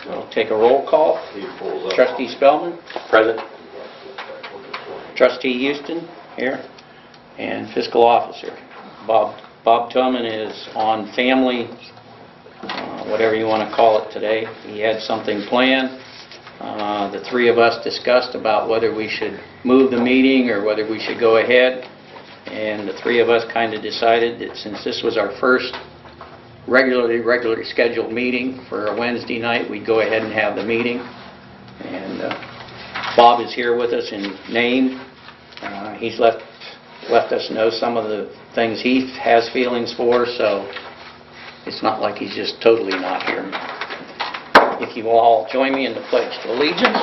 We'll take a roll call. Trustee Spellman? Present. Trustee Houston? Here. And Fiscal Officer. Bob Tillman is on family, whatever you want to call it today. He had something planned. The three of us discussed about whether we should move the meeting or whether we should go ahead. And the three of us kind of decided that since this was our first regularly scheduled meeting for a Wednesday night, we'd go ahead and have the meeting. And Bob is here with us in name. He's left us know some of the things he has feelings for, so it's not like he's just totally not here. If you will all join me in the Pledge to Allegiance.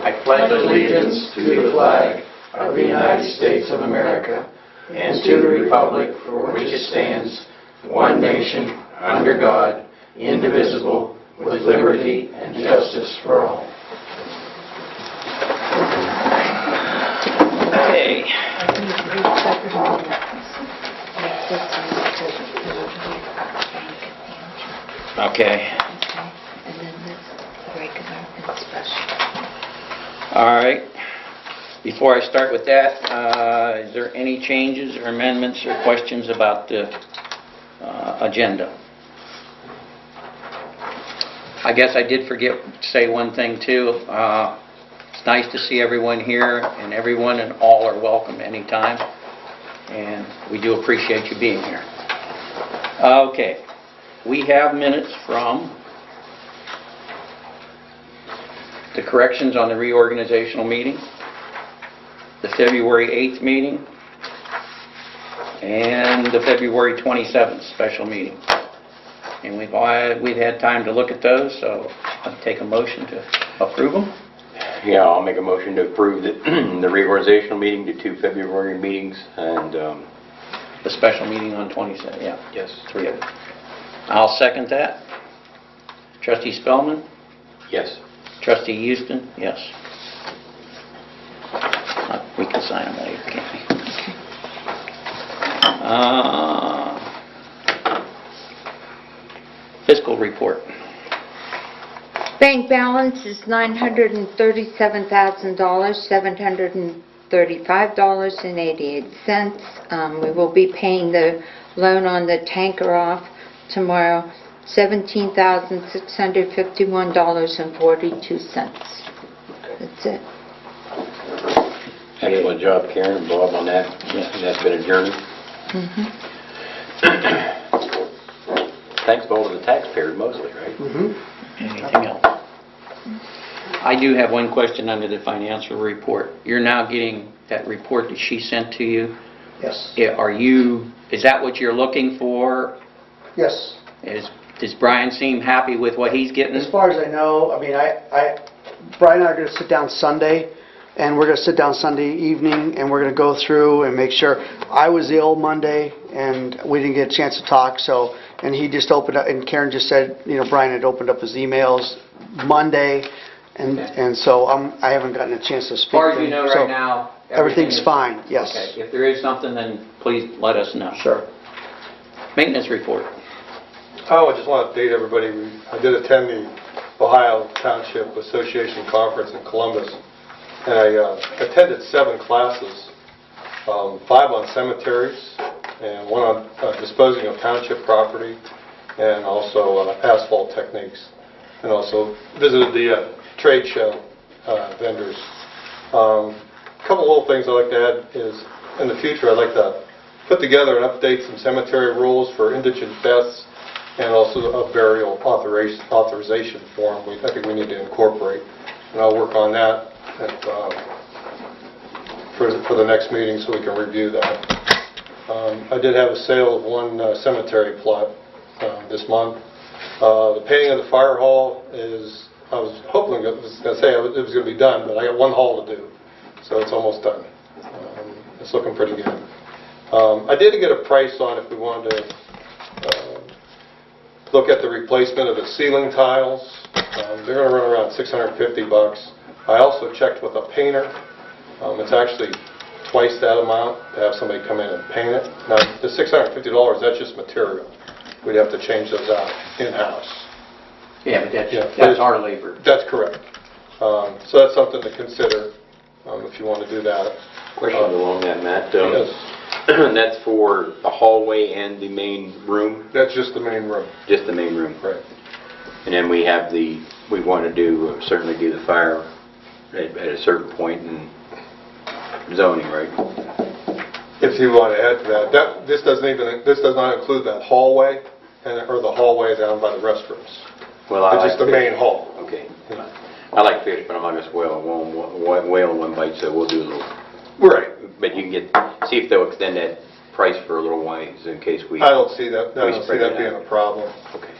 I pledge allegiance to the flag of the United States of America and to the republic for which it stands, one nation, under God, indivisible, with liberty and justice for all. Okay. Okay. And then this regular and special. All right. Before I start with that, is there any changes or amendments or questions about the agenda? I guess I did forget to say one thing too. It's nice to see everyone here, and everyone and all are welcome anytime. And we do appreciate you being here. Okay. We have minutes from the corrections on the reorganizational meeting, the February 8th meeting, and the February 27th special meeting. And we've had time to look at those, so I'll take a motion to approve them. Yeah, I'll make a motion to approve the reorganizational meeting, the 2 February meetings, and the special meeting on 27th, yeah. yes, 3 of them. I'll second that. Trustee Spellman? yes. Trustee Houston? Yes. We can sign them later, can't we? Fiscal report. Bank balance is $937,000, $735.88. We will be paying the loan on the tanker off tomorrow, $17,651.42. That's it. Excellent job, Karen and Bob, on that. Yes. That's been a journey. Thanks, Bob, to the taxpayers mostly, right? Anything else? I do have one question under the financial report. You're now getting that report that she sent to you. Yes. Is that what you're looking for? Yes. Does Brian seem happy with what he's getting? As far as I know, I mean, Brian and I are going to sit down Sunday, and we're going to sit down Sunday evening, and we're going to go through and make sure. I was ill Monday, and we didn't get a chance to talk, so, and he just opened up, and Karen just said, Brian had opened up his emails Monday, and so I haven't gotten a chance to speak. As far as to you him, know so right now, everything's fine, yes. Okay. If there is something, then please let us know. Sure. Maintenance report. Oh, I just want to update everybody. I did attend the Ellsworth Township Association Conference in Columbus, and I attended 7 classes, 5 on cemeteries, and 1 on disposing of township property, and also asphalt techniques, and also visited the trade show vendors. A couple little things I'd like to add is, in the future, I'd like to put together and update some cemetery rules for indigent deaths, and also a burial authorization form I think we need to incorporate. And I'll work on that for the next meeting so we can review that. I did have a sale of 1 cemetery plot this month. The painting of the fire hall is, I was hoping, I was going to say it was going to be done, but I got 1 hall to do, so it's almost done. It's looking pretty good. I did get a price on if we wanted to look at the replacement of the ceiling tiles. They're going to run around $650. I also checked with a painter. It's actually twice that amount to have somebody come in and paint it. Now, the $650, that's just material. We'd have to change those out in-house. Yeah, but Yeah. that's our labor. That's correct. So that's something to consider if you want to do that. Question along that, Matt. Yes. That's for the hallway and the main room? That's just the main room. Just the main room? Right. And then we want to do, certainly do the fire at a certain point in zoning, right? If you want to add to that, this does not include that hallway or the hallway down by the restrooms. Well, I It's like just the fish. main hall. Okay. I like fish, but I'm not going to whale in one bite, so we'll do a little. Right. But you can see if they'll extend that price for a little while, in case we. I don't see that spread it being out. a problem. Okay.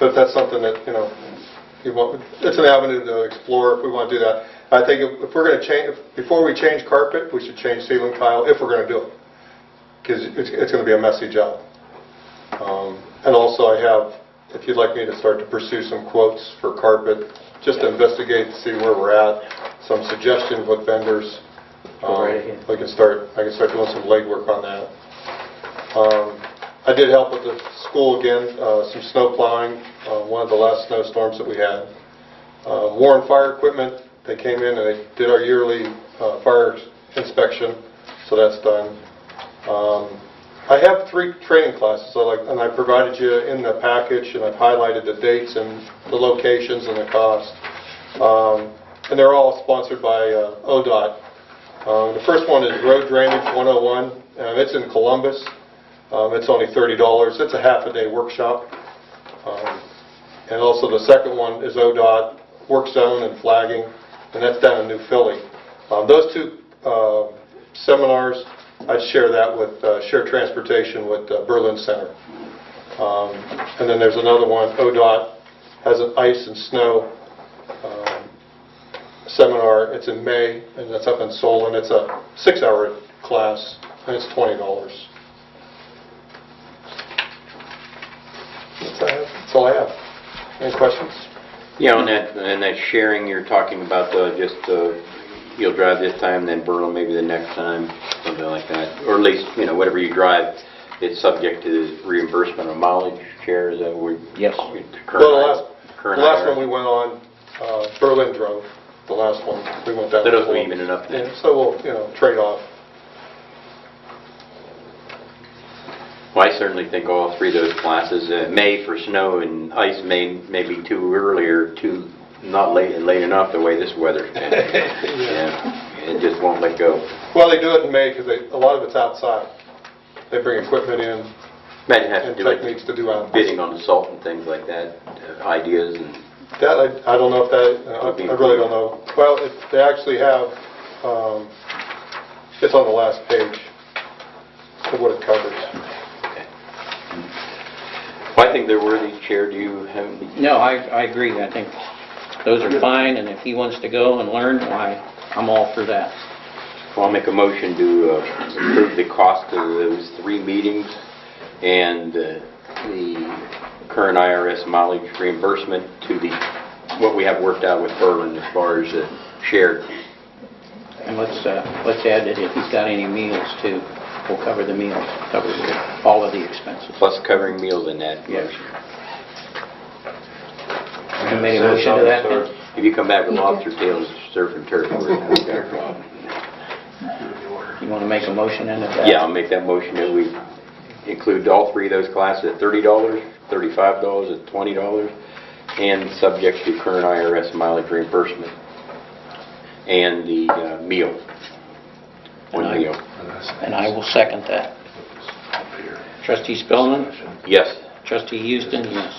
But that's something that, it's an avenue to explore if we want to do that. I think if we're going to change, before we change carpet, we should change ceiling tile if we're going to do it. Because it's going to be a messy job. And also I have, if you'd like me to start to pursue some quotes for carpet, just to investigate to see where we're at, some suggestions with vendors. Go right ahead. I can start doing some legwork on that. I did help with the school again, some snow plowing, one of the last snowstorms that we had. Warren Fire Equipment, they came in and they did our yearly fire inspection, so that's done. I have 3 training classes, and I provided you in the package, and I've highlighted the dates and the locations and the cost. And they're all sponsored by ODOT. The first one is Road Drainage 101, and it's in Columbus. It's only $30. It's a half-a-day workshop. And also the second one is ODOT Work Zone and Flagging, and that's down in New Philly. Those 2 seminars, I'd share that with Shared Transportation with Berlin Center. And then there's another one, ODOT has an ice and snow seminar. It's in May, and that's up in Solon. It's a 6-hour class, and it's $20. That's all I have. Any questions? Yeah, on that sharing, you're talking about you'll drive this time, then Berlin maybe the next time, something like that. Or at least, whatever you drive, it's subject to reimbursement of mileage share. Is that what Yes. Well, the last one we went on, Berlin drove. The last one, we went down. That doesn't even enough then. Yeah, so we'll, trade off. Well, I certainly think all 3 of those classes, May for snow and ice may be too earlier, not late enough the way this weather's been. Yeah, it just won't let go. Well, they do it in May because a lot of it's outside. They bring equipment in Imagine having and to do techniques to do out. bidding on the salt and things like that, ideas and. That, I don't know if that, I really don't know. Well, they actually have, it's on the last page of what it covers. Well, I think they're worthy. Chair, do you have any? No, I agree. I think those are fine, and if he wants to go and learn, why, I'm all for that. Well, I'll make a motion to approve the cost of those 3 meetings and the current IRS mileage reimbursement to what we have worked out with Berlin as far as shared. And let's add that if he's got any meals too, we'll cover the meals, cover all of the expenses. Plus covering meals in that Yes. motion. You made a motion to that then? If you come back with lobster tails, surf and turf, we've got a problem. You want to make a motion into that? Yeah, I'll make that motion that we include all 3 of those classes at $30, $35, at $20, and subject to current IRS mileage reimbursement, and the meal. One meal. And I will second that. Trustee Spellman? Yes. Trustee Houston? Yes.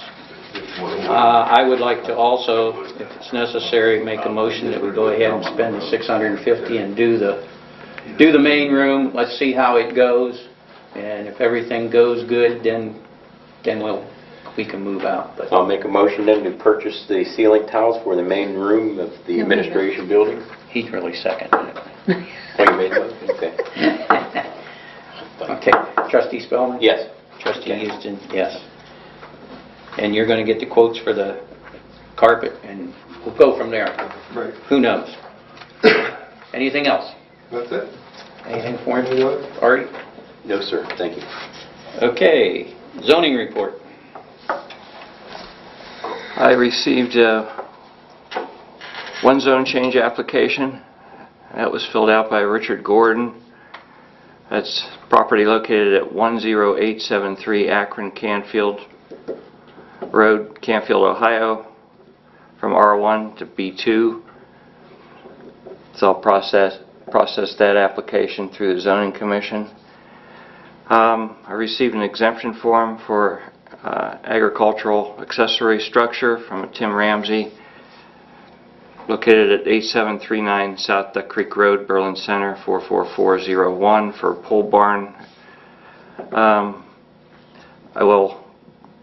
I would like to also, if it's necessary, make a motion that we go ahead and spend the $650 and do the main room. Let's see how it goes, and if everything goes good, then we can move out. But I'll make a motion then to purchase the ceiling tiles for the main room of the administration building. he's really seconded it. Oh, you made a motion? Okay. Okay. Trustee Spellman? Yes. Trustee Houston? Yes. And you're going to get the quotes for the carpet, and we'll go from there. Right. Who knows? Anything else? That's it. Anything for me, Artie? No, sir. Thank you. Okay. Zoning report. I received one zone change application. That was filled out by Richard Gordon. That's property located at 10873 Akron Canfield Road, Canfield, Ohio, from R1 to B2. So I'll process that application through the Zoning Commission. I received an exemption form for agricultural accessory structure from Tim Ramsey, located at 8739 South Duck Creek Road, Berlin Center, 44401 for pole barn. I will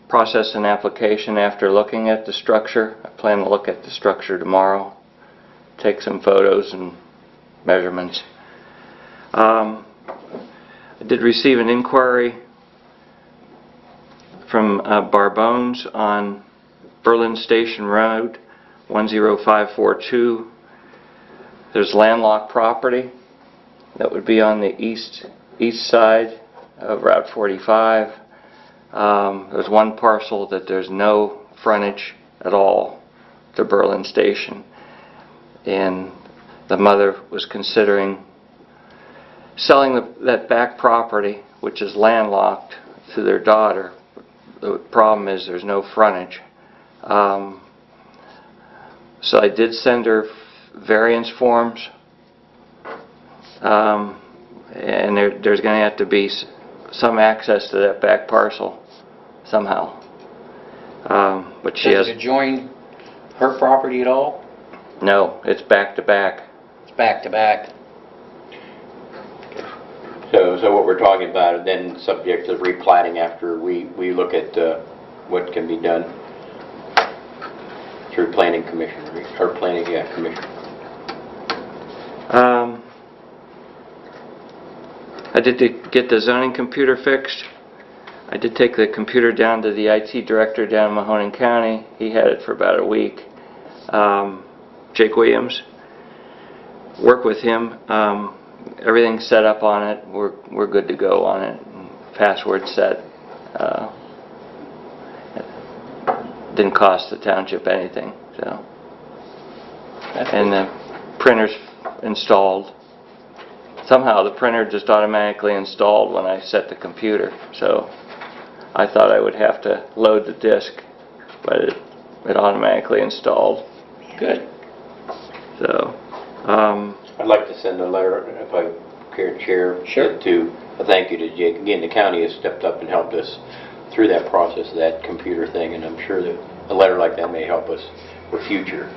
process an application after looking at the structure. I plan to look at the structure tomorrow, take some photos and measurements. I did receive an inquiry from Barbones on Berlin Station Road, 10542. There's landlocked property that would be on the east side of Route 45. There's one parcel that there's no frontage at all to Berlin Station, and the mother was considering selling that back property, which is landlocked, to their daughter. The problem is there's no frontage. So I did send her variance forms, and there's going to have to be some access to that back parcel somehow. But she Does has it adjoin her property at all? no. It's back to back. It's back to back. So what we're talking about, then subject to replatting after we look at what can be done through planning commission, or planning, commission. I did get the zoning computer fixed. I did take the computer down to the IT director down in Mahoning County. He had it for about a week. Jake Williams. Work with him. Everything's set up on it. We're good to go on it. Password set. Didn't cost the township anything. So, and the printer's installed. Somehow the printer just automatically installed when I set the computer. So I thought I would have to load the disk, but it automatically installed. Good. So. I'd like to send a letter, if I care, Chair, Sure. to a thank you to Jake. Again, the county has stepped up and helped us through that process, that computer thing, and I'm sure that a letter like that may help us with future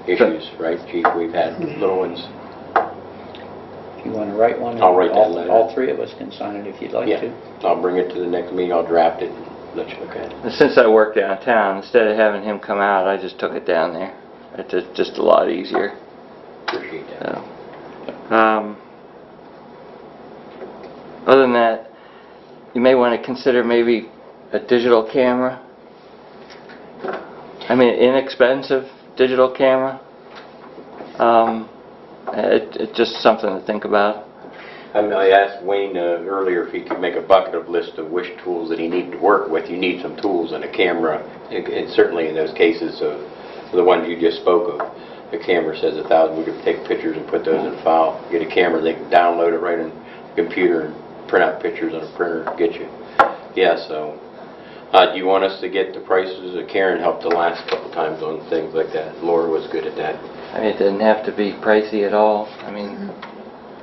issues, right, Chief? We've had little ones. If you want to write one, I'll write that letter. all three of us can sign it if you'd like Yeah, to. I'll bring it to the next meeting. I'll draft it and let you look at it. Since I work downtown, instead of having him come out, I just took it down there. It's just a lot easier. Appreciate that. So, other than that, you may want to consider maybe a digital camera. I mean, inexpensive digital camera. It's just something to think about. I asked Wayne earlier if he could make a bucket of list of wish tools that he needed to work with. You need some tools and a camera, and certainly in those cases of the ones you just spoke of. The camera says 1,000. We could take pictures and put those in a file. Get a camera, they can download it right on the computer and print out pictures on a printer and get you. Yeah, so do you want us to get the prices? Karen helped the last couple times on things like that. Laura was good at that. I mean, it doesn't have to be pricey at all. I mean,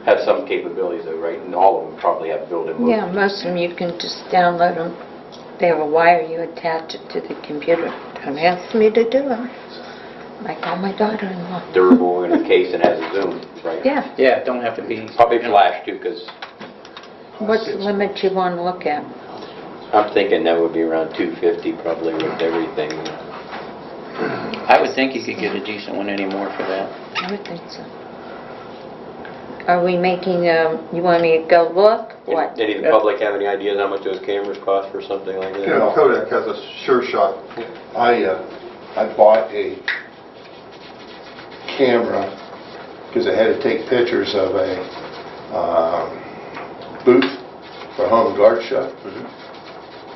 Have some capabilities though, right? And all of them probably have built-in movies. Yeah, most of them you can just download them. They have a wire, you attach it to the computer. Don't ask me to do it. Like all my daughter-in-law. Durable in a case and has a zoom, right? Yeah. Yeah, it don't have to be... Probably flash too, because What's the limit you want to look at? I'm thinking that would be around 250 probably with everything. I would think you could get a decent one anymore for that. I would think so. Are we making, you want me to go look? What? Any of the public have any ideas how much those cameras cost for something like that? Yeah, Kodak has a Sure Shot. I bought a camera because I had to take pictures of a booth for home and guard show.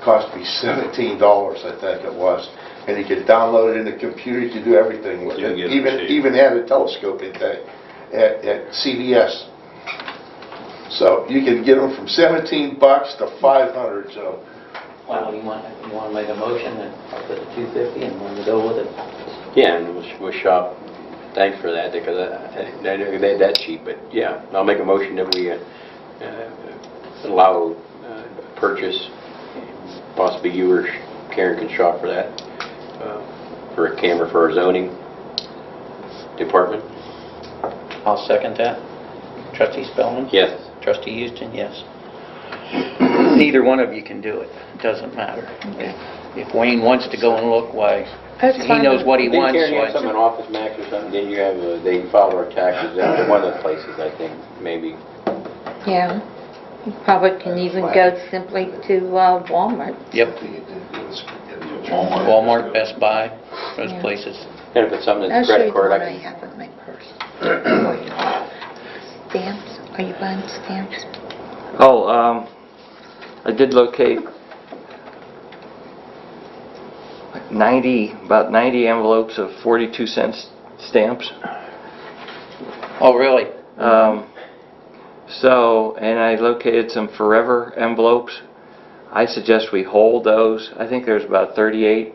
Cost me $17, I think it was. and you can download it in the computer, you can do everything with it. Even had a telescope at CVS. So you can get them from $17 to $500, so. Well, you want to make a motion and put the 250 and we'll go with it? Yeah, and we'll shop. Thanks for that, because I didn't think that cheap, but yeah, I'll make a motion that we allow purchase. Possibly you or Karen can shop for that, for a camera for our zoning department. I'll second that. Trustee Spellman? Yes. Trustee Houston, yes. Neither one of you can do it. It doesn't matter. If Wayne wants to go and look, why, That's he fine. knows what he Didn't wants. Karen have so something in Office Max or something? Didn't you have, they filed our taxes at one of the places, I think, maybe. Yeah. You probably can even go simply to Walmart. Yep, Walmart, Best Buy, those Yeah. places. And if it's something I'll that's show you credit the card, one I I can... have in my purse. Stamps? Are you buying stamps? Oh, I did locate about 90 envelopes of 42-cent stamps. Oh, really? And I located some Forever envelopes. I suggest we hold those. I think there's about 38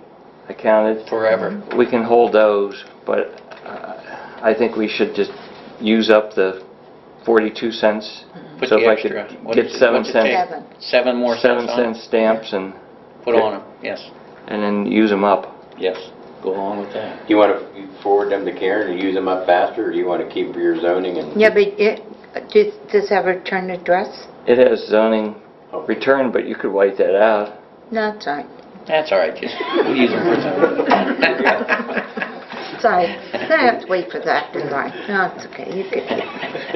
I counted. Forever. We can hold those, but I think we should just use up the 42 cents. Put So the if I extra. could get 7 cents, Seven. 7 more cents on 7 it? cent stamps and Put on them, yes, then use them up. yes. Go along with that. Do you want to forward them to Karen and use them up faster, or do you want to keep your zoning and... Yeah, but does it have a return address? It has zoning return, but you could white that out. No, it's all right. That's all right, just we'll use them for something. Sorry, I don't have to wait for that to dry. No, it's okay, you get.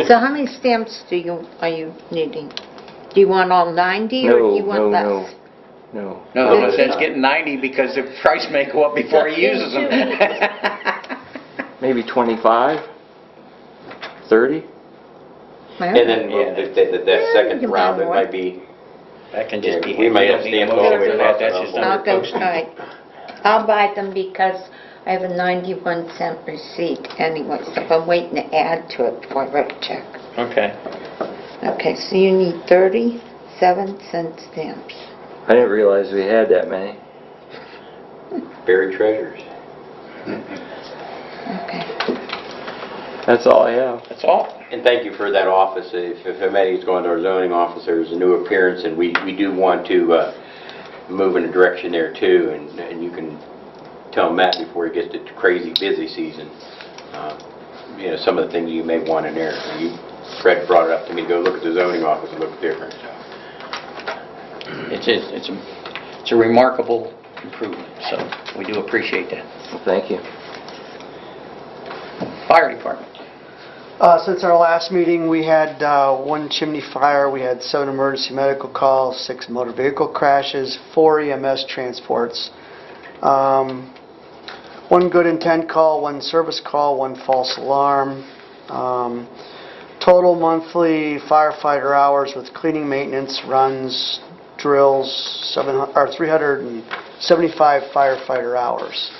So how many stamps are you needing? Do you want all 90 or do you want less? No. No, it says getting 90 because the price may go up before he uses them. Maybe 25? 30? And then that second you can round, buy it more. might be... That can just be. We might have don't need a stamps all the motion way for that, across that's the just envelope. under I'll go, postage. all right. I'll buy them because I have a 91-cent receipt anyway, so I'm waiting to add to it before I write a check. Okay. Okay, so you need 37-cent stamps. I didn't realize we had that many. Buried treasures. Okay. That's all I have. That's all. And thank you for that office. If anybody's going to our zoning office, there's a new appearance, and we do want to move in a direction there too, and you can tell Matt before he gets to crazy busy season, some of the things you may want in there. Fred brought it up to me, go look at the zoning office, it looks different. It's a remarkable improvement, so we do appreciate that. Well, thank you. Fire department. Since our last meeting, we had 1 chimney fire, we had 7 emergency medical calls, 6 motor vehicle crashes, 4 EMS transports, 1 good intent call, 1 service call, 1 false alarm. Total monthly firefighter hours with cleaning, maintenance, runs, drills, 375 firefighter hours.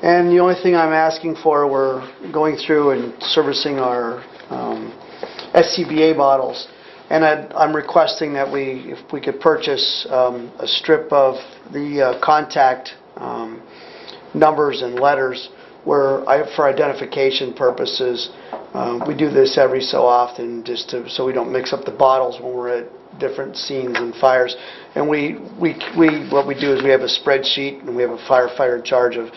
And the only thing I'm asking for, we're going through and servicing our SCBA bottles. And I'm requesting that if we could purchase a strip of the contact numbers and letters for identification purposes. We do this every so often so we don't mix up the bottles when we're at different scenes and fires. And what we do is we have a spreadsheet, and we have a firefighter in charge of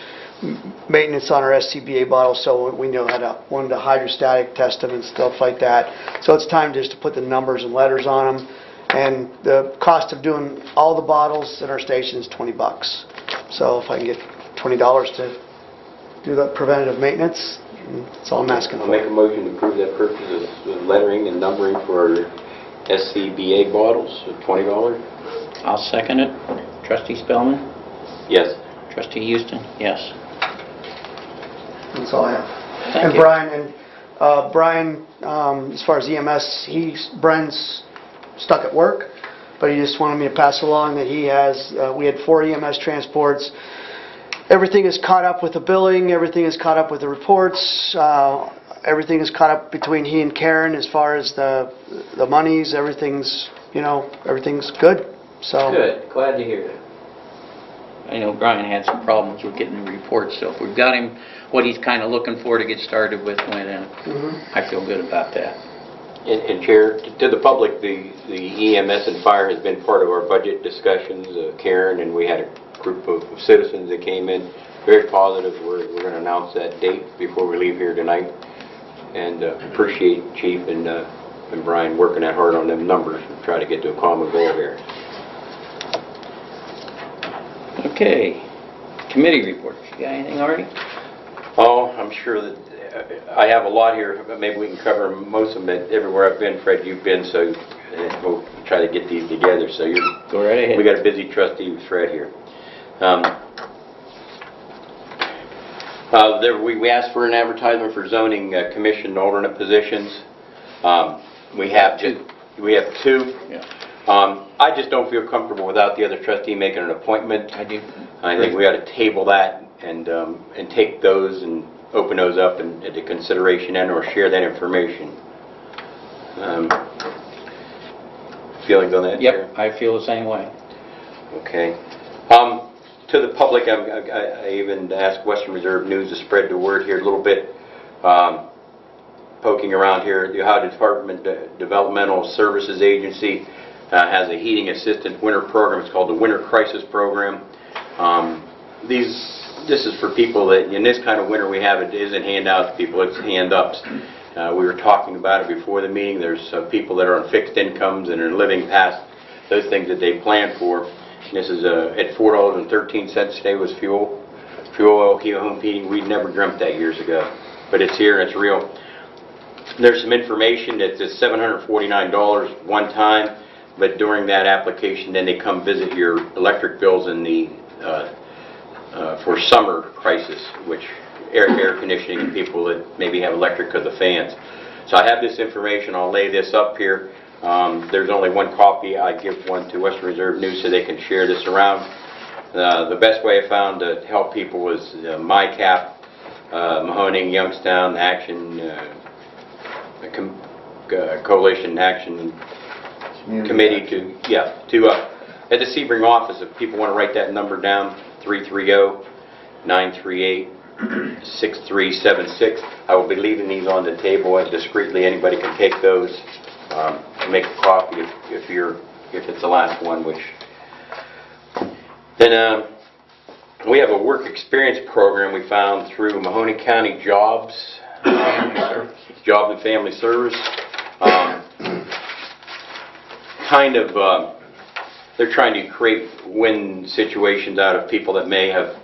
maintenance on our SCBA bottles, so we know how to hydrostatic test them and stuff like that. So it's time just to put the numbers and letters on them. And the cost of doing all the bottles in our station is $20. So if I can get $20 to do the preventative maintenance, that's all I'm asking I'll for. make a motion to approve that purchase of lettering and numbering for our SCBA bottles at $20. I'll second it. Trustee Spellman? Yes. Trustee Houston? Yes. That's all I have. Thank And you. Brian, as far as EMS, Brian's stuck at work, but he just wanted me to pass along that we had 4 EMS transports. everything is caught up with the billing, everything is caught up with the reports, everything is caught up between he and Karen as far as the monies, everything's, everything's good, so. Good, glad to hear that. I know Brian had some problems with getting the reports, so if we've got him what he's kind of looking for to get started with, then I feel good about that. And Chair, to the public, the EMS and fire has been part of our budget discussions. Karen and we had a group of citizens that came in, very positive. We're going to announce that date before we leave here tonight. And appreciate Chief and Brian working that hard on them numbers and try to get to a common goal here. Okay, committee reports. You got anything already? Oh, I'm sure that I have a lot here, but maybe we can cover most of them. Everywhere I've been, Fred, you've been, so we'll try to get these together. So go right ahead. We got a busy trustee with Fred here. We asked for an advertisement for zoning commission alternate positions. We have two. Yeah. I just don't feel comfortable without the other trustee making an appointment. I do. I think we ought to table that and take those and open those up into consideration and/or share that information. Feelings on that? Yep, Chair? I feel the same way. Okay. To the public, I even asked Western Reserve News to spread the word here a little bit. Poking around here, the Ohio Department Developmental Services Agency has a heating assistant winter program. It's called the Winter Crisis Program. This is for people that, in this kind of winter we have, it isn't handouts to people, it's hand-ups. We were talking about it before the meeting. There's people that are on fixed incomes and are living past those things that they planned for. And this is at $4.13 today was fuel oil, home heating. We never dreamt that years ago, but it's here and it's real. There's some information that it's $749 one time, but during that application, then they come visit your electric bills in the for summer crisis, which air conditioning and people that maybe have electric because of fans. So I have this information. I'll lay this up here. There's only one copy. I give one to Western Reserve News so they can share this around. The best way I found to help people was MyCap, Mahoning, Youngstown, Action, Coalition Action Committee at the Sebring office. If people want to write that number down, 330-938-6376. I will be leaving these on the table discreetly. Anybody can take those, make a copy if it's the last one. Then we have a work experience program we found through Mahoning County Jobs and Family Service. They're trying to create win situations out of people that may have,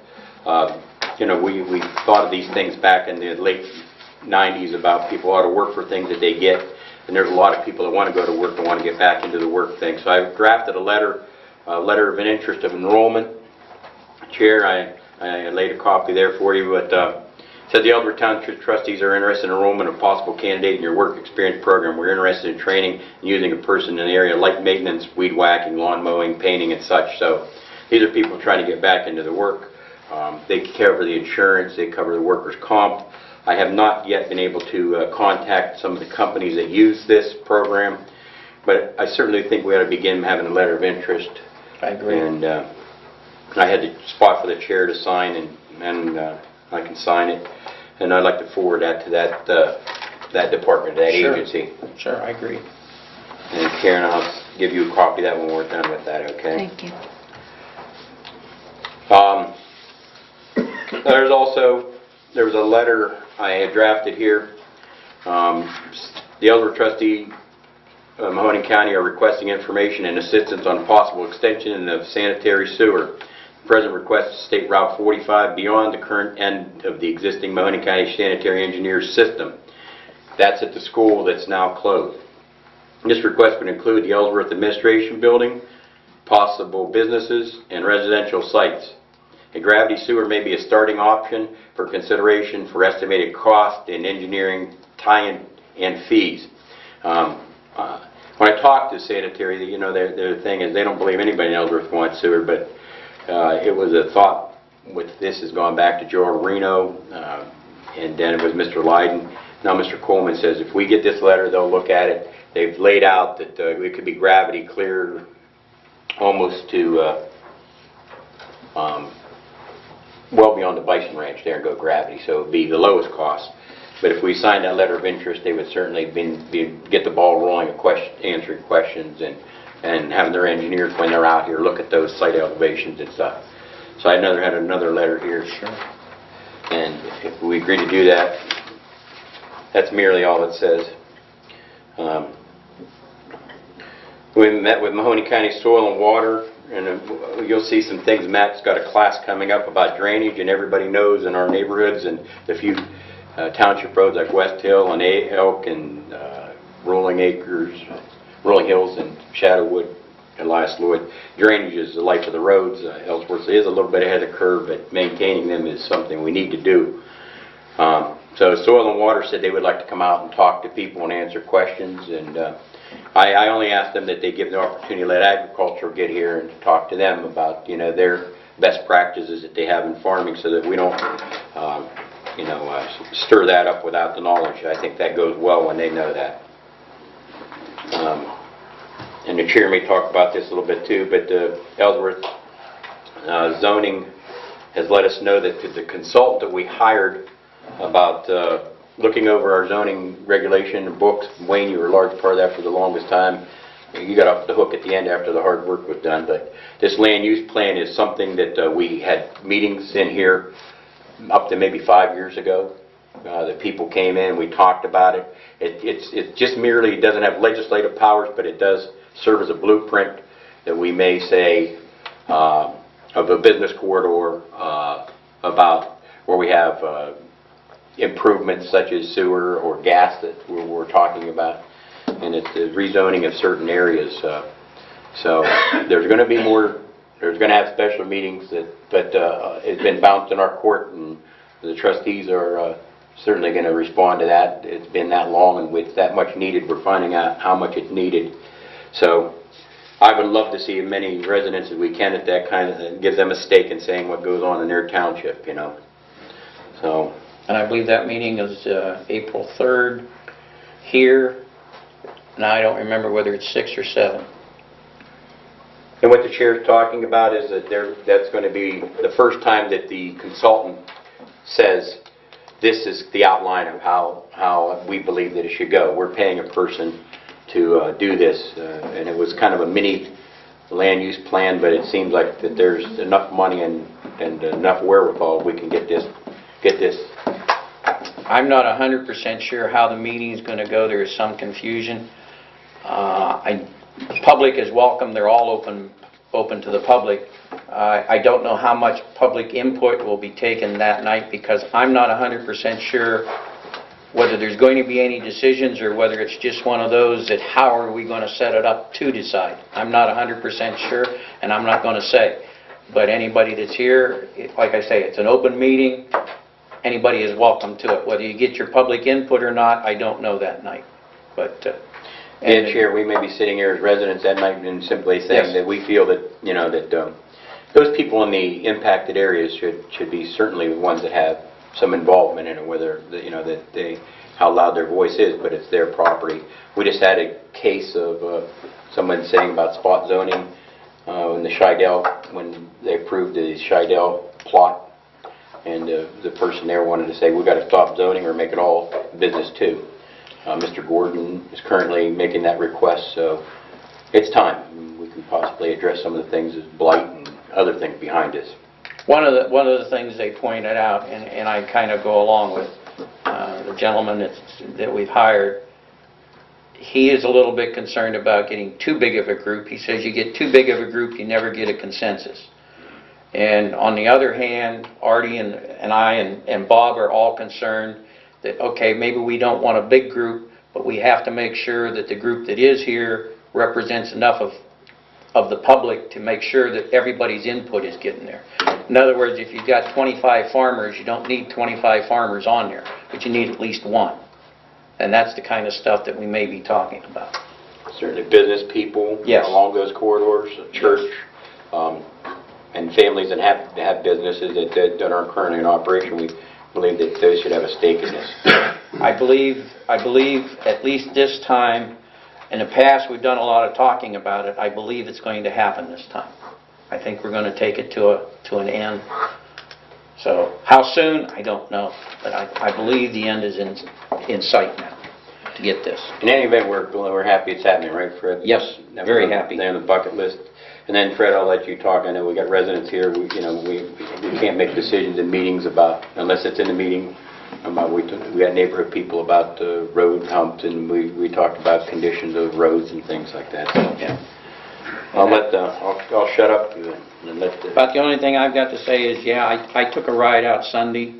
we thought of these things back in the late 90s about people ought to work for things that they get, and there's a lot of people that want to go to work and want to get back into the work thing. So I've drafted a letter of an interest of enrollment. Chair, I laid a copy there for you, but said the Ellsworth Township Trustees are interested in enrollment of possible candidate in your work experience program. We're interested in training and using a person in the area of light maintenance, weed whacking, lawn mowing, painting, and such. So these are people trying to get back into the work. They cover the insurance, they cover the workers' comp. I have not yet been able to contact some of the companies that use this program, but I certainly think we ought to begin having a letter of interest. I agree. And I had the spot for the chair to sign, and I can sign it, and I'd like to forward that to that department, that agency. Sure, I agree. And Karen, I'll give you a copy of that when we're done with that, okay? Thank you. There was a letter I had drafted here. The Ellsworth trustee of Mahoning County are requesting information and assistance on possible extension of sanitary sewer. The President requests State Route 45 beyond the current end of the existing Mahoning County sanitary engineers system. That's at the school that's now closed. This request would include the Ellsworth Administration Building, possible businesses, and residential sites. A gravity sewer may be a starting option for consideration for estimated cost and engineering tie-in and fees. When I talked to sanitary, their thing is they don't believe anybody in Ellsworth wants sewer, but it was a thought with this has gone back to Joe Reno, and then it was Mr. Lyden. Now Mr. Coleman says if we get this letter, they'll look at it. They've laid out that it could be gravity clear almost to well beyond the Bison Ranch there and go gravity, so it would be the lowest cost. But if we signed that letter of interest, they would certainly get the ball rolling, answering questions and having their engineers, when they're out here, look at those site elevations and stuff. So I had another letter here. Sure. And if we agree to do that, that's merely all it says. We met with Mahoney County Soil and Water, and you'll see some things. Matt's got a class coming up about drainage, and everybody knows in our neighborhoods and the few township roads like West Hill and Elk and Rolling Hills and Shadowwood, Elias Lloyd, drainage is the life of the roads. Ellsworth is a little bit ahead of the curve, but maintaining them is something we need to do. So Soil and Water said they would like to come out and talk to people and answer questions, and I only asked them that they give the opportunity to let agriculture get here and talk to them about, their best practices that they have in farming, so that we don't, stir that up without the knowledge. I think that goes well when they know that. And the chair may talk about this a little bit too, but Ellsworth zoning has let us know that the consultant that we hired about looking over our zoning regulation and books, Wayne, you were a large part of that for the longest time. You got off the hook at the end after the hard work was done, but this land use plan is something that we had meetings in here up to maybe 5 years ago. The people came in, we talked about it. It just merely doesn't have legislative powers, but it does serve as a blueprint that we may say of a business corridor about where we have improvements such as sewer or gas that we're talking about, and it's the rezoning of certain areas. So there's going to be more. There's going to have special meetings but it's been bounced in our court, and the trustees are certainly going to respond to that. It's been that long, and with that much needed, we're finding out how much it's needed. So I would love to see as many residents as we can at that kind of thing, give them a stake in saying what goes on in their township, So. And I believe that meeting is April 3rd here. Now I don't remember whether it's 6 or 7. And what the chair is talking about is that that's going to be the first time that the consultant says this is the outline of how we believe that it should go. We're paying a person to do this, and it was kind of a mini land use plan, but it seems like that there's enough money and enough wherewithal we can get this. I'm not 100% sure how the meeting is going to go. There is some confusion. The public is welcome. They're all open to the public. I don't know how much public input will be taken that night, because I'm not 100% sure whether there's going to be any decisions or whether it's just one of those that how are we going to set it up to decide. I'm not 100% sure, and I'm not going to say. But anybody that's here, like I say, it's an open meeting. Anybody is welcome to it. Whether you get your public input or not, I don't know that night. But and Chair, we may be sitting here as residents that night and simply saying that we feel that that those people in the impacted areas should be certainly the ones that have some involvement in it, whether that they how loud their voice is, but it's their property. We just had a case of someone saying about spot zoning in the Scheidel, when they approved the Scheidel plot, and the person there wanted to say we've got to stop zoning or make it all business too. Mr. Gordon is currently making that request, so it's time. We can possibly address some of the things as blight and other things behind us. One of the things they pointed out, and I kind of go along with the gentleman that we've hired, he is a little bit concerned about getting too big of a group. He says you get too big of a group, you never get a consensus. And on the other hand, Artie and I and Bob are all concerned that, okay, maybe we don't want a big group, but we have to make sure that the group that is here represents enough of the public to make sure that everybody's input is getting there. In other words, if you've got 25 farmers, you don't need 25 farmers on there, but you need at least one. And that's the kind of stuff that we may be talking about. Certainly business people yes. along those corridors, a church, and families that have businesses that aren't currently in operation, we believe that they should have a stake in this. I believe at least this time, in the past, we've done a lot of talking about it. I believe it's going to happen this time. I think we're going to take it to an end. So how soon, I don't know, but I believe the end is in sight now to get this. In any event, we're happy it's happening, right, Fred? Yes, very happy. They're on the bucket list. And then, Fred, I'll let you talk. I know we got residents here. We can't make decisions in meetings about, unless it's in a meeting. We got neighborhood people about road humps, and we talked about conditions of roads and things like that. So, Yeah. I'll shut up and let the... About the only thing I've got to say is, yeah, I took a ride out Sunday.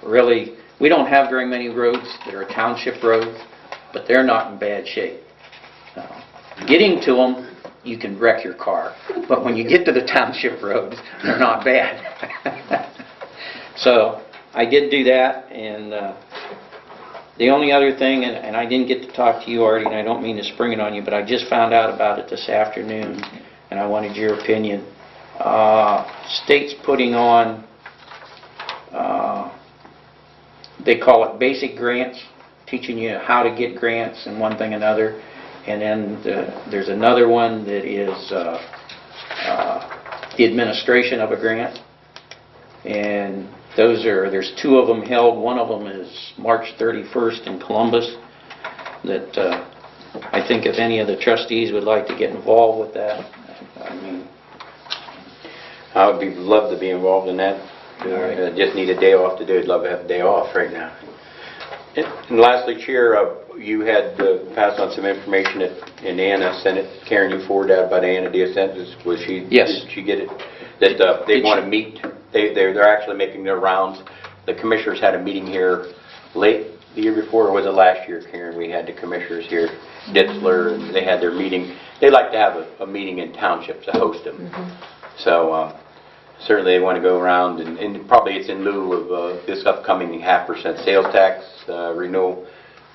Really, we don't have very many roads that are township roads, but they're not in bad shape. Getting to them, you can wreck your car, but when you get to the township roads, they're not bad. So I did do that, and the only other thing, and I didn't get to talk to you, Artie, and I don't mean to spring it on you, but I just found out about it this afternoon, and I wanted your opinion. State's putting on, they call it basic grants, teaching you how to get grants and one thing another. And then there's another one that is the administration of a grant. And there's two of them held. One of them is March 31st in Columbus. That I think if any of the trustees would like to get involved with that, I mean, I would love to be involved in that. Right. I just need a day off to do it. I'd love to have a day off right now. And lastly, Chair, you had passed on some information that, and Anna sent it. Karen, you forwarded that about Anna DeSantis. Was she? Yes. Did she get it? That they want to meet. They're actually making their rounds. The commissioners had a meeting here late the year before, or was it last year, Karen? We had the commissioners here, Ditzler, and they had their meeting. They like to have a meeting in townships to host them. So certainly they want to go around, and probably it's in lieu of this upcoming 0.5% sales tax renewal,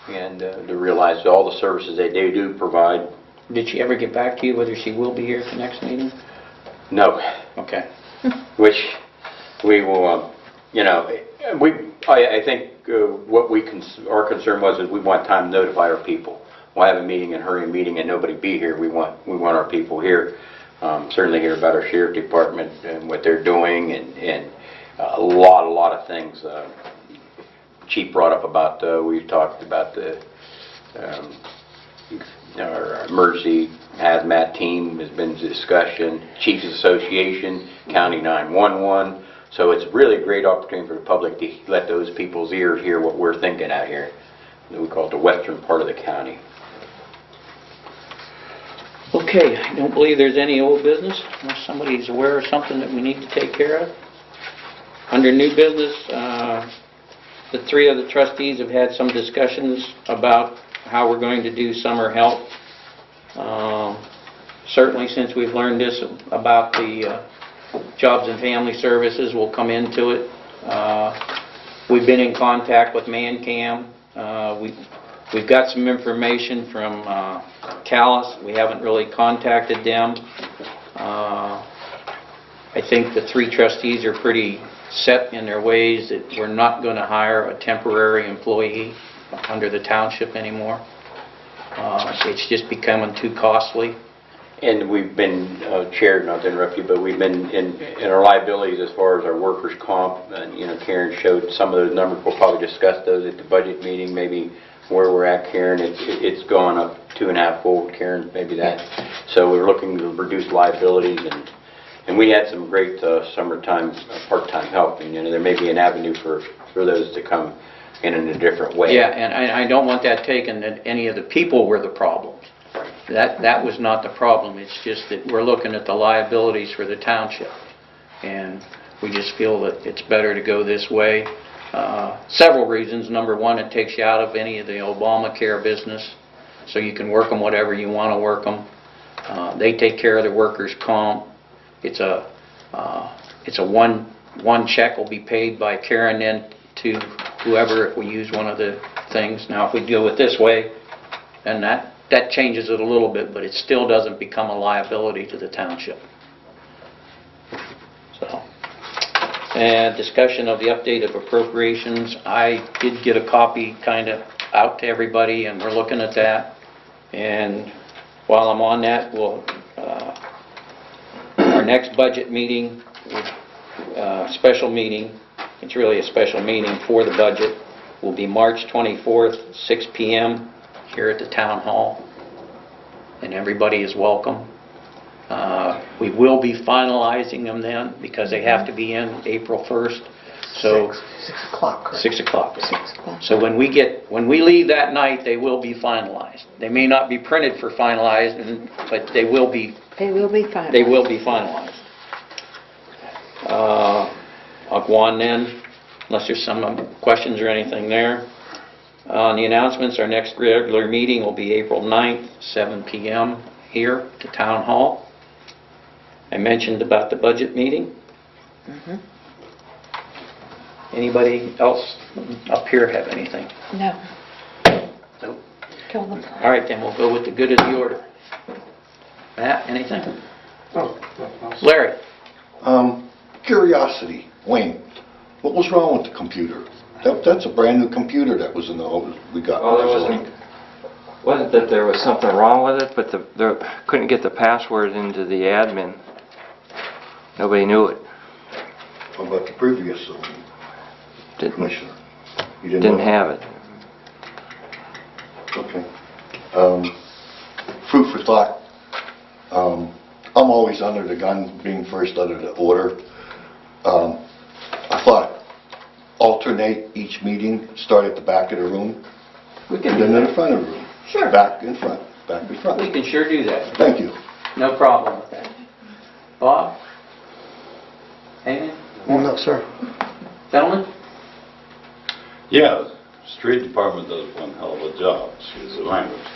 and to realize all the services that they do provide. did she ever get back to you whether she will be here at the next meeting? No. Okay. Which we will, I think what our concern was is we want time to notify our people. We'll have a meeting and hurry a meeting and nobody be here. We want our people here. Certainly hear about our sheriff department and what they're doing, and a lot of things. Chief brought up about, we've talked about our emergency hazmat team has been discussion, Chiefs Association, County 911. So it's really a great opportunity for the public to let those people's ears hear what we're thinking out here. We call it the western part of the county. Okay, I don't believe there's any old business, unless somebody's aware of something that we need to take care of. Under new business, the three of the trustees have had some discussions about how we're going to do summer help. Certainly since we've learned this about the Jobs and Family Services, we'll come into it. We've been in contact with ManCam. We've got some information from Callis. We haven't really contacted them. I think the three trustees are pretty set in their ways that we're not going to hire a temporary employee under the township anymore. It's just becoming too costly. And we've been, Chair, not to interrupt you, but we've been in our liabilities as far as our workers' comp, and Karen showed some of those numbers. We'll probably discuss those at the budget meeting, maybe where we're at, Karen. It's gone up 2.5-fold, Karen, maybe that. So we're looking to reduce liabilities, and we had some great summertime part-time help, and there may be an avenue for those to come in a different way. Yeah, and I don't want that taken that any of the people were the problem. That was not the problem. It's just that we're looking at the liabilities for the township, and we just feel that it's better to go this way. Several reasons. Number one, it takes you out of any of the Obamacare business, so you can work them whatever you want to work them. They take care of the workers' comp. It's a one check will be paid by Karen then to whoever if we use one of the things. Now, if we go it this way, then that changes it a little bit, but it still doesn't become a liability to the township. And discussion of the update of appropriations. I did get a copy kind of out to everybody, and we're looking at that. And while I'm on that, our next budget meeting, special meeting, it's really a special meeting for the budget, will be March 24th, 6 p.m. here at the Town Hall. And everybody is welcome. We will be finalizing them then because they have to be in April 1st. So 6 o'clock, correct? 6 o'clock. 6 o'clock. So when we leave that night, they will be finalized. They may not be printed for finalized, but they will be. They will be fine. They will be finalized. I'll go on then, unless there's some questions or anything there. On the announcements, our next regular meeting will be April 9th, 7 p.m. here at the Town Hall. I mentioned about the budget meeting. Anybody else up here have anything? No. Nope. Kill them. All right, then we'll go with the good of the order. Matt, anything? Oh, Larry? Curiosity, Wayne, what was wrong with the computer? That's a brand new computer that was in the, we got. Well, there wasn't that there was something wrong with it, but couldn't get the password into the admin. Nobody knew it. What about the previous commissioner? You Didn't know? have it. Okay. Food for thought. I'm always under the gun, being first under the order. I thought alternate each meeting, start at the back of the room, We can and do then in that. the front of the room. Sure. Back in front, back in front. We can sure do that. Thank you. No problem with that. Bob? Anything? No, sir. Gentlemen? Yeah, the street department does one hell of a job, excuse the language.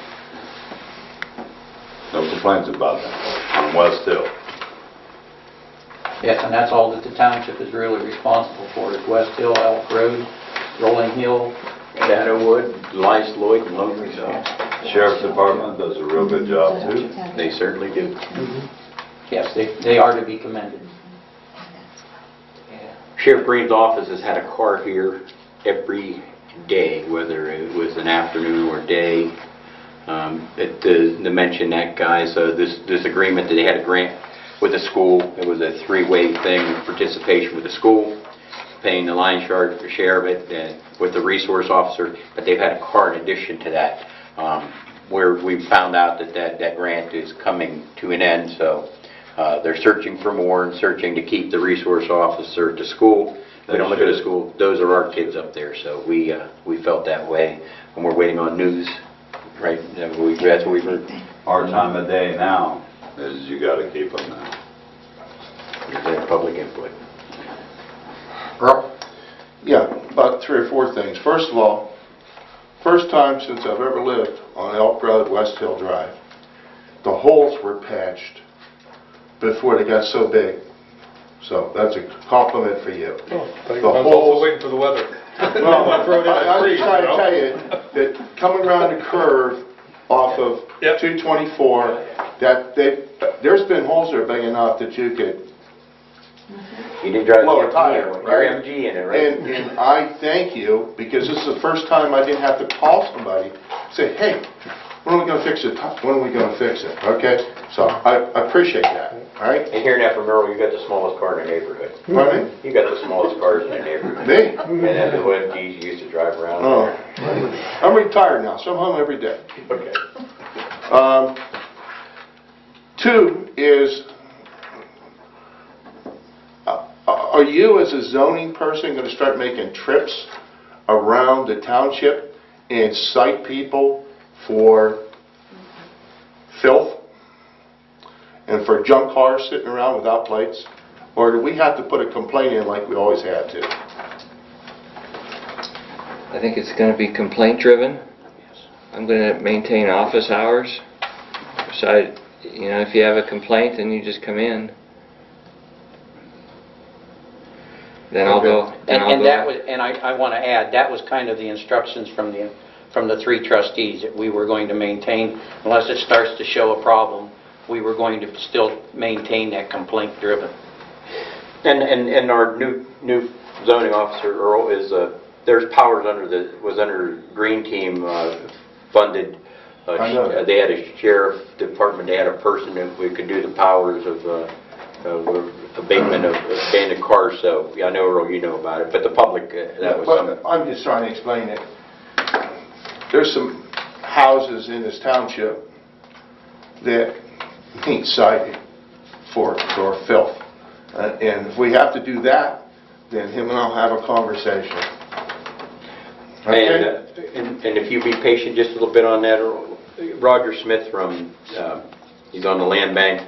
No complaints about that on West Hill. Yes, and that's all that the township is really responsible for, is West Hill, Elk Road, Rolling Hill, Shadowwood, Lice, Lloyd, and Logan. Sheriff's Department does a real good job too. They certainly do. yes, they are to be commended. Sheriff Green's office has had a car here every day, whether it was an afternoon or day. To mention that, guys, this agreement that they had a grant with the school, it was a three-way thing, participation with the school, paying the line share of it with the resource officer, but they've had a car in addition to that, where we found out that grant is coming to an end, so they're searching for more and searching to keep the resource officer to school. We don't look at a school, those are our kids up there, so we felt that way, and we're waiting on news, right? That's what we've heard. Our time of day now is you gotta keep them now. Their public input. Earl? Yeah, about 3 or 4 things. First of all, first time since I've ever lived on Elk Road, West Hill Drive, the holes were patched before they got so big. So that's a compliment for you. Oh, thank The you. I was holes- also waiting for the weather. Well, I'm just trying to tell you that coming around the curve off of Yep. 224, there's been holes that are big enough that you could. You did drive Blow a your tire, MG, right? your MG in it, right? And I thank you, because this is the first time I didn't have to call somebody, say, hey, when are we going to fix it? When are we going to fix it? Okay? So I appreciate that, all right? And hearing that from Earl, you got the smallest car in the neighborhood. Pardon me? You got the smallest cars in the neighborhood. Me? And then the OMGs you used to drive around Oh, there. I'm retired now, so I'm home every day. Okay. 2 is, are you as a zoning person going to start making trips around the township and cite people for filth and for junk cars sitting around without plates? Or do we have to put a complaint in like we always had to? I think it's going to be complaint driven. I'm going to maintain office hours. So if you have a complaint, then you just come in. Then I'll go. And that was, and I want to add, that was kind of the instructions from the 3 trustees, that we were going to maintain, unless it starts to show a problem, we were going to still maintain that complaint driven. And our new zoning officer, Earl, is, there's powers was under Green Team funded. I know that. They had a sheriff department, they had a person that we could do the powers of abatement of abandoned cars, so, yeah, I know, Earl, you know about it, but the public, that was some... But I'm just trying to explain it. There's some houses in this township that ain't cited for filth. And if we have to do that, then him and I'll have a conversation. Okay? And if you be patient just a little bit on that, Roger Smith from, he's on the land bank,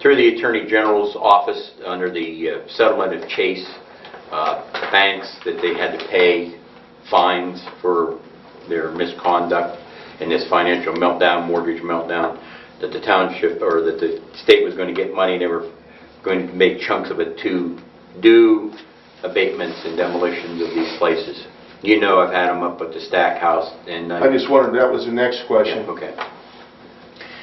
through the Attorney General's office under the settlement of Chase, banks that they had to pay fines for their misconduct in this financial meltdown, mortgage meltdown, that the township, or that the state was going to get money, and they were going to make chunks of it to do abatements and demolitions of these places. You know, I've had them up at the Stack House, and I just wondered, that was the next question. yeah, okay.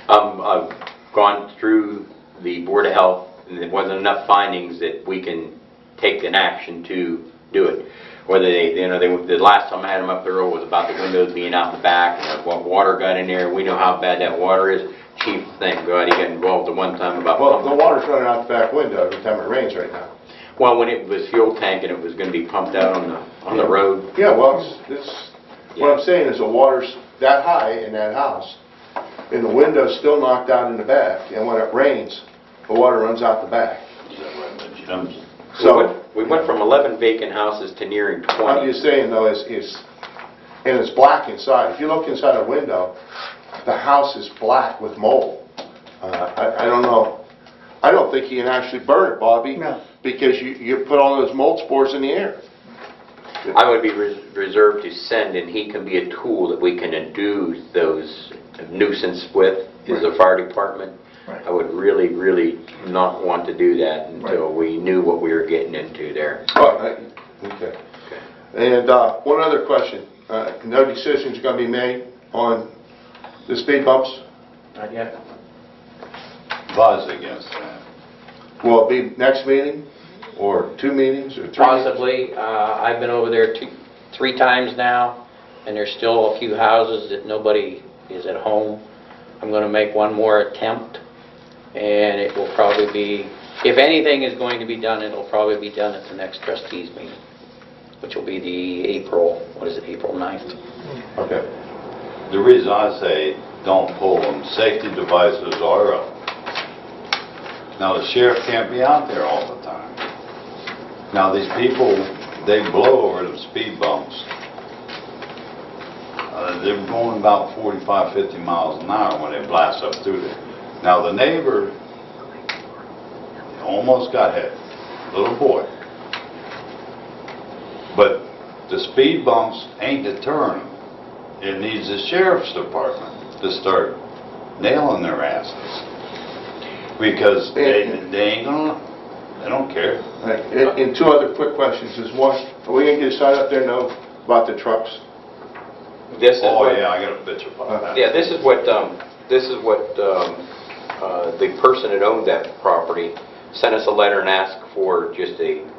I've gone through the Board of Health, and there wasn't enough findings that we can take an action to do it. Whether the last time I had them up there was about the windows being out the back, and what water got in there. We know how bad that water is. Chief, thank God, he got involved the one time about... Well, the water's running out the back window every time it rains right now. Well, when it was fuel tank and it was going to be pumped out on the road. Yeah, well, what I'm saying is the water's that high in that house, and the window's still knocked out in the back, and when it rains, the water runs out the back. Is that right, the gyms? So we went from 11 vacant houses to nearing 20. I'm just saying though, and it's black inside. If you look inside a window, the house is black with mold. I don't know. I don't think you can actually burn it, Bobby, No. because you put all those mold spores in the air. I would be reserved to send, and he can be a tool that we can do those nuisance with, is the fire department. Right. I would really, really not want to do that until we knew what we were getting into there. Okay. And one other question. No decision's going to be made on the speed bumps? Not yet. Advise against that. Will it be next meeting, or 2 meetings, or 3 meetings? Possibly. I've been over there 3 times now, and there's still a few houses that nobody is at home. I'm going to make one more attempt, and it will probably be, if anything is going to be done, it'll probably be done at the next trustees meeting, which will be the April 9th. Okay. The reason I say don't pull them, safety devices are up. Now, the sheriff can't be out there all the time. Now, these people, they blow over the speed bumps. They're going about 45, 50 miles an hour when they blast up through there. Now, the neighbor almost got hit, little boy. But the speed bumps ain't deterring them. It needs the sheriff's department to start nailing their asses. Because they ain't gonna, they don't care. Right. And 2 other quick questions is, one, are we going to get a sign up there know about the trucks? This is Yeah, I got a picture about that. Yeah, this is what the person that owned that property sent us a letter and asked for just a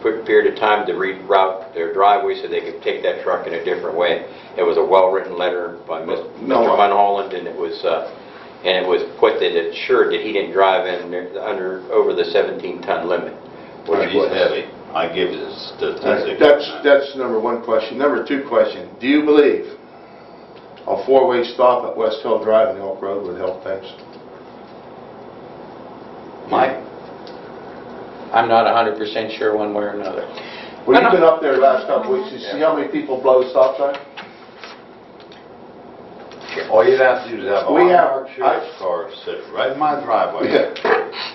quick period of time to reroute their driveway so they could take that truck in a different way. It was a well-written letter by Mr. Van Holland, and it was put that it assured that he didn't drive in over the 17-ton limit. Which He's was heavy. I give you the statistics. That's number 1 question. Number 2 question, do you believe a 4-way stop at West Hill Drive and Elk Road would help things? Mike? I'm not 100% sure one way or another. Well, you've been up there the last couple weeks. You see how many people blow the stop sign? All you'd have to do is have a We have- unmarked sheriff's car sit right in my driveway.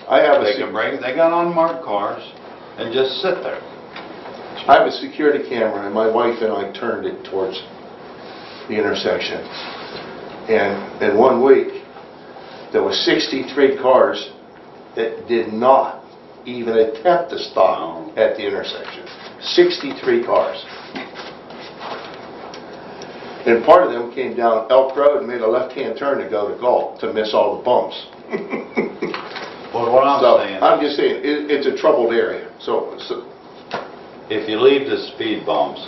I have They got unmarked cars and just sit there. I have a security camera, and my wife and I turned it towards the intersection. And in 1 week, there were 63 cars that did not even attempt to stop at the intersection. 63 cars. And part of them came down Elk Road and made a left-hand turn to go to Galt to miss all the bumps. Well, what what I'm So, saying. I'm just saying, it's a troubled area, so, If you leave the speed bumps,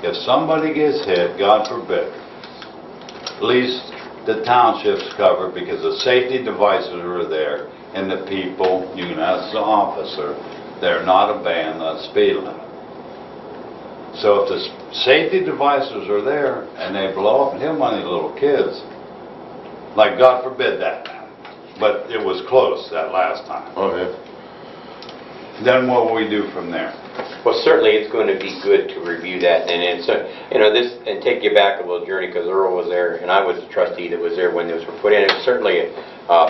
if somebody gets hit, God forbid, at least the township's covered because the safety devices are there and the people, you can ask the officer, they're not obeying the speed limit. So if the safety devices are there and they blow up and hit one of these little kids, like God forbid that, but it was close that last time. okay. Then what will we do from there? Well, certainly it's going to be good to review that, and it's, this, and take you back a little journey, because Earl was there, and I was the trustee that was there when those were put in. It was certainly a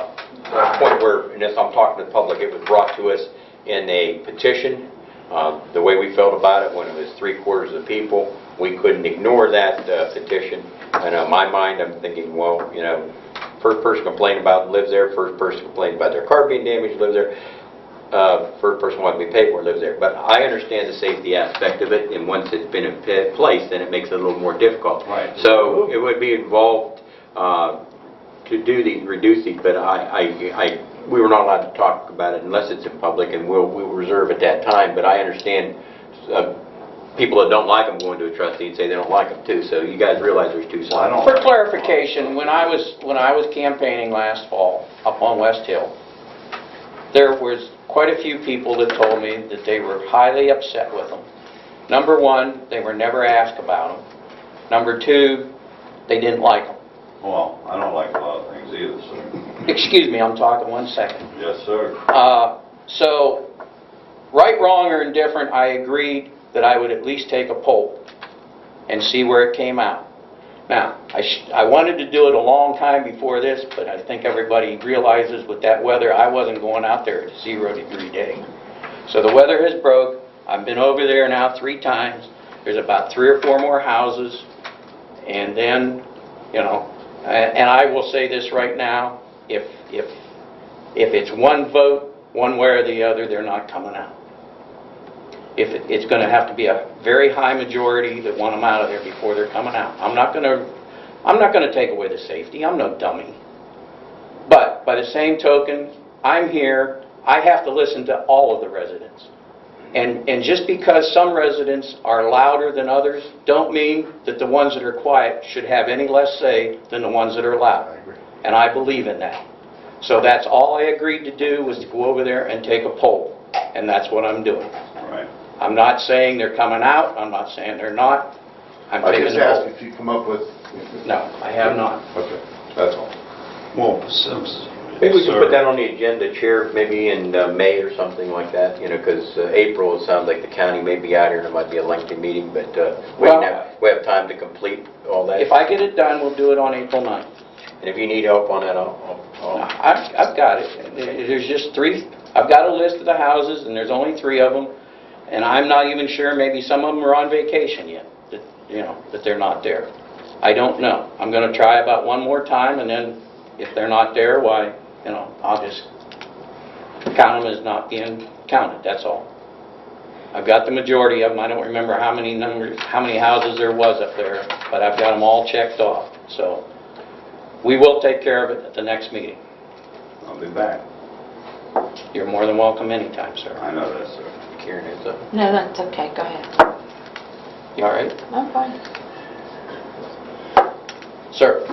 point where, and as I'm talking to the public, it was brought to us in a petition. The way we felt about it when it was 3/4 of the people, we couldn't ignore that petition. And in my mind, I'm thinking, well, first person complained about lives there, first person complained about their car being damaged lives there. First person wanted to be paid for lives there. But I understand the safety aspect of it, and once it's been in place, then it makes it a little more difficult. Right. So it would be involved to do these, reduce these, but we were not allowed to talk about it unless it's in public, and we'll reserve at that time. But I understand people that don't like them going to a trustee and say they don't like them too. So you guys realize there's two sides. For clarification, when I was campaigning last fall up on West Hill, there was quite a few people that told me that they were highly upset with them. Number one, they were never asked about them. Number two, they didn't like them. Well, I don't like a lot of things either, sir. Excuse me, I'm talking 1 second. Yes, sir. So, right, wrong, or indifferent, I agreed that I would at least take a poll and see where it came out. Now, I wanted to do it a long time before this, but I think everybody realizes with that weather, I wasn't going out there at a 0-degree day. So the weather has broke. I've been over there now 3 times. There's about 3 or 4 more houses. And then, and I will say this right now, if it's one vote, one way or the other, they're not coming out. It's going to have to be a very high majority that want them out of there before they're coming out. I'm not going to take away the safety. I'm no dummy. But by the same token, I'm here. I have to listen to all of the residents. And just because some residents are louder than others, don't mean that the ones that are quiet should have any less say than the ones that are loud. I agree. And I believe in that. So that's all I agreed to do, was to go over there and take a poll. And that's what I'm doing. Right. I'm not saying they're coming out. I'm not saying they're not. I'm I taking just a asked poll. if you come up with... No, I have not. Okay, that's all. Well, Maybe we can put that on the agenda, Chair, maybe in May or something like that, because April, it sounds like the county may be out here, and it might be a lengthy meeting, but we have time to complete all that. If I get it done, we'll do it on April 9th. And if you need help on that, I've got it. There's just 3. I've got a list of the houses, and there's only 3 of them. And I'm not even sure, maybe some of them are on vacation yet, that they're not there. I don't know. I'm going to try about 1 more time, and then if they're not there, why, I'll just count them as not being counted, that's all. I've got the majority of them. I don't remember how many houses there was up there, but I've got them all checked off. So we will take care of it at the next meeting. I'll be back. You're more than welcome anytime, sir. I know that, sir. Karen, it's up. No, that's okay, go ahead. You all right? I'm fine. Sir?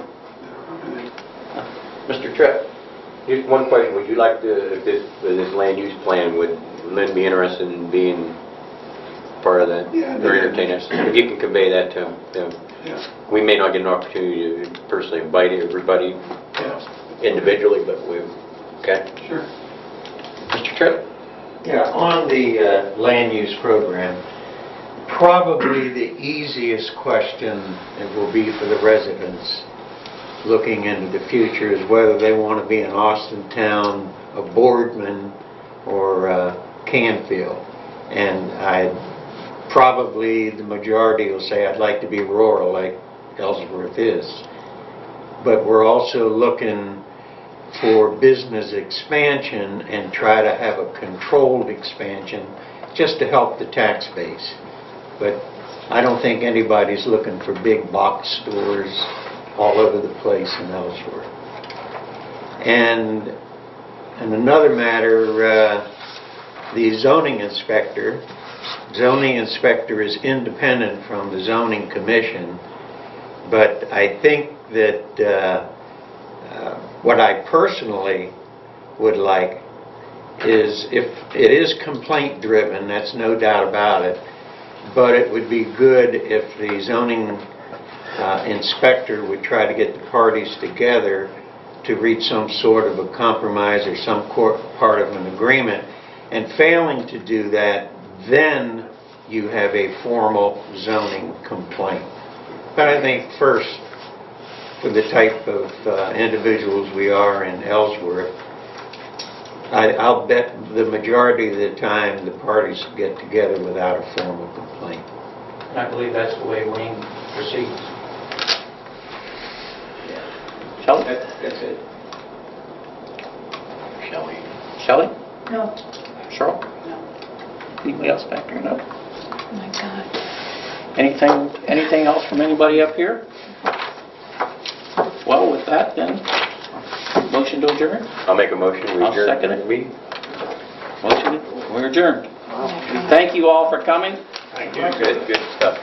Mr. Tripp? Just one question, would you like to, if this land use plan, would Lynn be interested in being part of that? Yeah, or entertain us? If you can convey that to him. Yeah. We may not get an opportunity to personally invite everybody individually, but we, okay? Sure. Mr. Tripp? Yeah, on the land use program, probably the easiest question it will be for the residents looking into the future is whether they want to be in Austintown, a Boardman, or Canfield. And probably the majority will say, I'd like to be rural like Ellsworth is. But we're also looking for business expansion and try to have a controlled expansion just to help the tax base. But I don't think anybody's looking for big box stores all over the place in Ellsworth. And And another matter, the zoning inspector is independent from the zoning commission, but I think that what I personally would like is, if it is complaint driven, that's no doubt about it, but it would be good if the zoning inspector would try to get the parties together to reach some sort of a compromise or some part of an agreement, and failing to do that, then you have a formal zoning complaint. But I think first, for the type of individuals we are in Ellsworth, I'll bet the majority of the time the parties get together without a formal complaint. I believe that's the way Wayne proceeds. Shelley? That's it. Shelley? Shelley? No. Cheryl? No. Anybody else back there? No? Oh my God. Anything else from anybody up here? Well, with that then, motion to adjourn? I'll make a motion. We I'll adjourn second the it. meeting. Motion, we're adjourned. Thank you all for coming. Thank you. Good stuff.